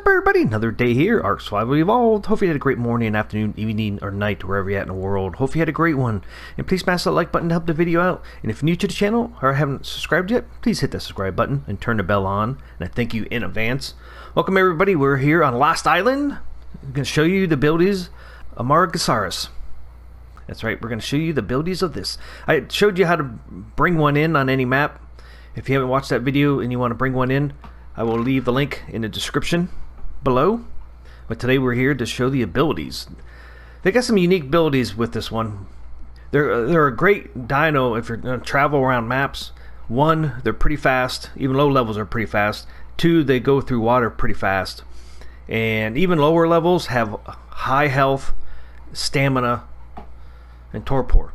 up, everybody? Another day here, Ark Survival Evolved. Hope you had a great morning, afternoon, evening, or night, wherever you're at in the world. Hope you had a great one. And please smash that like button to help the video out. And if you're new to the channel or haven't subscribed yet, please hit that subscribe button and turn the bell on. And I thank you in advance. Welcome, everybody. We're here on Lost Island. I'm going to show you the abilities of Amargasaurus. That's right, we're going to show you the abilities of this. I showed you how to bring one in on any map. If you haven't watched that video and you want to bring one in, I will leave the link in the description below. But today we're here to show the abilities. They got some unique abilities with this one. They're a great dino if you're going to travel around maps. One, they're pretty fast. Even low levels are pretty fast. Two, they go through water pretty fast. And even lower levels have high health, stamina, and torpor.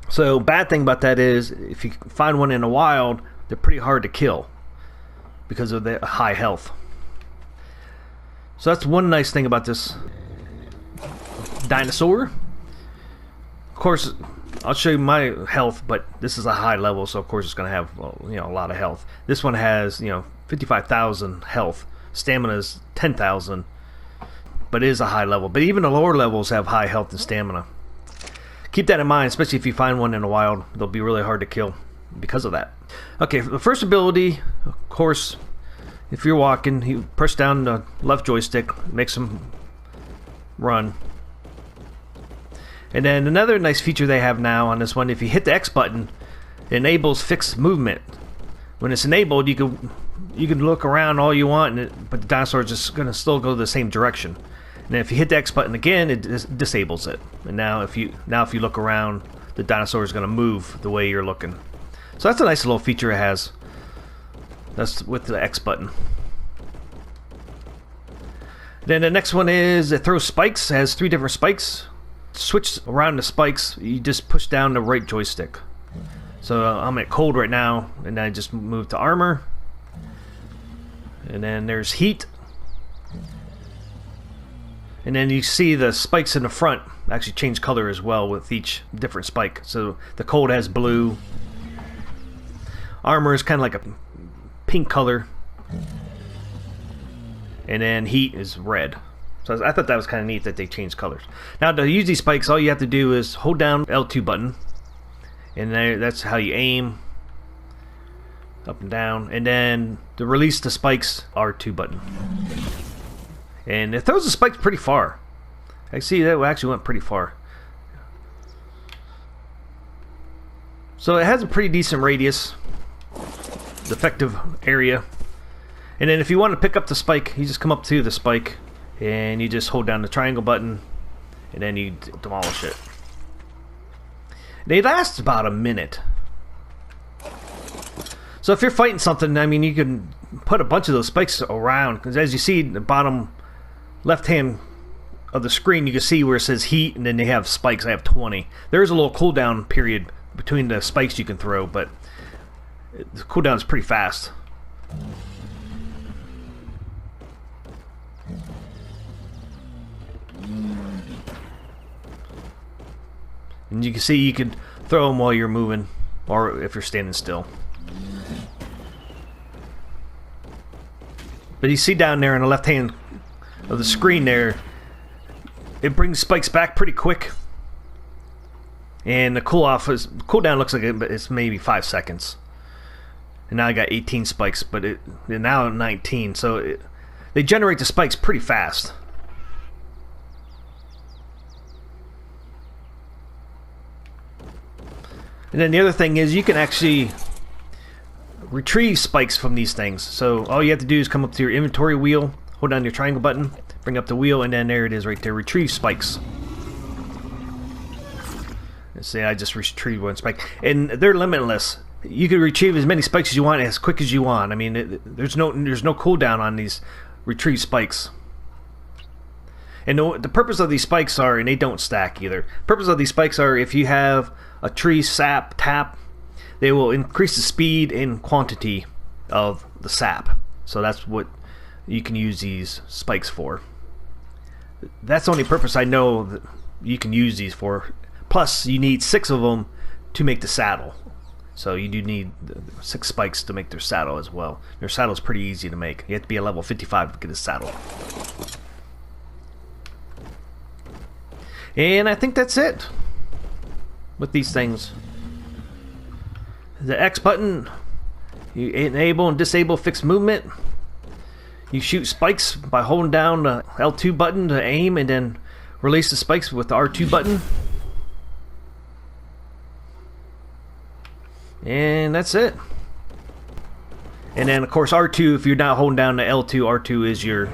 So bad thing about that is if you find one in the wild, they're pretty hard to kill because of the high health. So that's one nice thing about this dinosaur. Of course, I'll show you my health, but this is a high level, so of course it's going to have, you know, a lot of health. This one has, you know, 55,000 health. Stamina is 10,000, but it is a high level. But even the lower levels have high health and stamina. Keep that in mind, especially if you find one in the wild. They'll be really hard to kill because of that. Okay, the first ability, of course, if you're walking, you press down the left joystick, makes them run. And then another nice feature they have now on this one, if you hit the X button, it enables fixed movement. When it's enabled, you can look around all you want, but the dinosaur is just going to still go the same direction. And if you hit the X button again, it disables it. And now if you look around, the dinosaur is going to move the way you're looking. So that's a nice little feature it has. That's with the X button. Then the next one is it throws spikes. It has 3 different spikes. Switch around the spikes, you just push down the right joystick. So I'm at cold right now, and then I just move to armor. And then there's heat. And then you see the spikes in the front actually change color as well with each different spike. So the cold has blue. Armor is kind of like a pink color. And then heat is red. So I thought that was kind of neat that they changed colors. Now to use these spikes, all you have to do is hold down L2 button. And that's how you aim. Up and down. And then to release the spikes, R2 button. And it throws the spikes pretty far. I see that actually went pretty far. So it has a pretty decent radius. The effective area. And then if you want to pick up the spike, you just come up to the spike and you just hold down the triangle button and then you demolish it. They last about a minute. So if you're fighting something, I mean, you can put a bunch of those spikes around, because as you see the bottom left hand of the screen, you can see where it says heat and then they have spikes. I have 20. There is a little cooldown period between the spikes you can throw, but the cooldown is pretty fast. And you can see you can throw them while you're moving or if you're standing still. But you see down there on the left hand of the screen there, it brings spikes back pretty quick. And the cooldown looks like it's maybe 5 seconds. And now I got 18 spikes, but now 19. So they generate the spikes pretty fast. And then the other thing is you can actually retrieve spikes from these things. So all you have to do is come up to your inventory wheel, hold down your triangle button, bring up the wheel, and then there it is right there. Retrieve spikes. Let's say I just retrieved 1 spike. And they're limitless. You can retrieve as many spikes as you want as quick as you want. I mean, there's no cooldown on these retrieve spikes. And the purpose of these spikes are, and they don't stack either. The purpose of these spikes are if you have a tree sap tap, they will increase the speed and quantity of the sap. So that's what you can use these spikes for. That's the only purpose I know that you can use these for. Plus, you need 6 of them to make the saddle. So you do need 6 spikes to make their saddle as well. Their saddle is pretty easy to make. You have to be a level 55 to get a saddle. And I think that's it with these things. The X button, you enable and disable fixed movement. You shoot spikes by holding down the L2 button to aim and then release the spikes with the R2 button. And that's it. And then of course R2, if you're not holding down the L2, R2 is your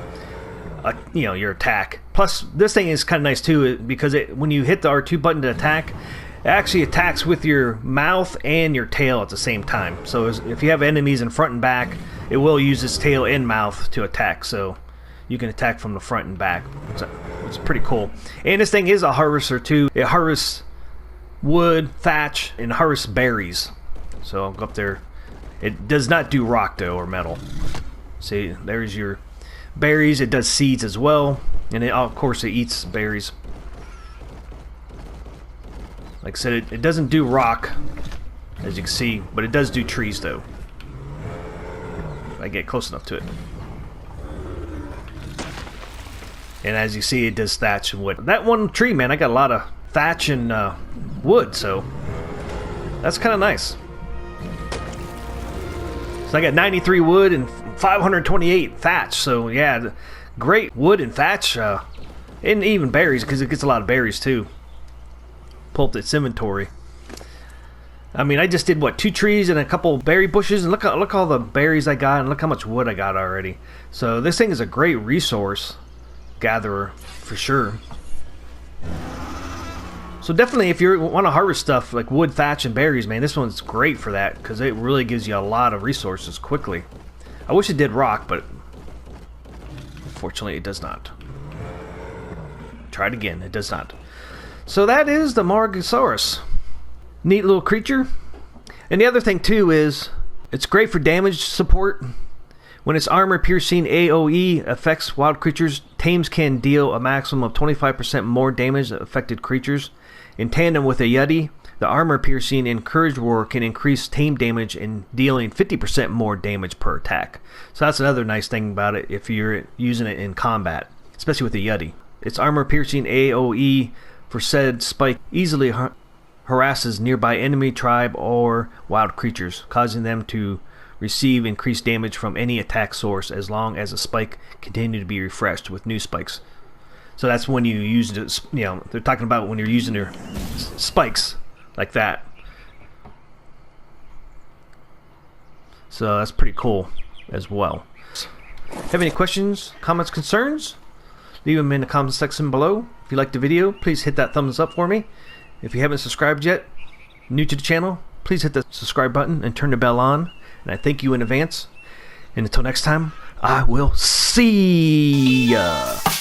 your attack. Plus this thing is kind of nice too, because when you hit the R2 button to attack, it actually attacks with your mouth and your tail at the same time. So if you have enemies in front and back, it will use its tail and mouth to attack. So you can attack from the front and back. It's pretty cool. And this thing is a harvester too. It harvests wood, thatch, and harvests berries. So I'll go up there. It does not do rock though, or metal. See, there's your berries. It does seeds as well, and of course it eats berries. Like I said, it doesn't do rock, as you can see, but it does do trees though. If I get close enough to it. And as you see, it does thatch and wood. That one tree, man, I got a lot of thatch and wood, so that's kind of nice. So I got 93 wood and 528 thatch, so yeah, great wood and thatch, and even berries, because it gets a lot of berries too. Pull up its inventory. I mean, I just did what, 2 trees and a couple berry bushes, and look all the berries I got, and look how much wood I got already. So this thing is a great resource gatherer for sure. So definitely, if you want to harvest stuff like wood, thatch, and berries, man, this one's great for that, because it really gives you a lot of resources quickly. I wish it did rock, but unfortunately it does not. Try it again, it does not. So that is the Amargasaurus. Neat little creature. And the other thing too is it's great for damage support. When its armor piercing AoE affects wild creatures, tames can deal a maximum of 25% more damage to affected creatures. In tandem with a Yeti, the armor piercing encouraged roar can increase tame damage and dealing 50% more damage per attack. So that's another nice thing about it if you're using it in combat, especially with the Yeti. Its armor piercing AoE for said spike easily harasses nearby enemy tribe or wild creatures, causing them to receive increased damage from any attack source as long as a spike continues to be refreshed with new spikes. So that's when you use it, they're talking about when you're using your spikes like that. So that's pretty cool as well. Have any questions, comments, concerns? Leave them in the comment section below. If you liked the video, please hit that thumbs up for me. If you haven't subscribed yet, new to the channel, please hit the subscribe button and turn the bell on. And I thank you in advance. And until next time, I will see ya.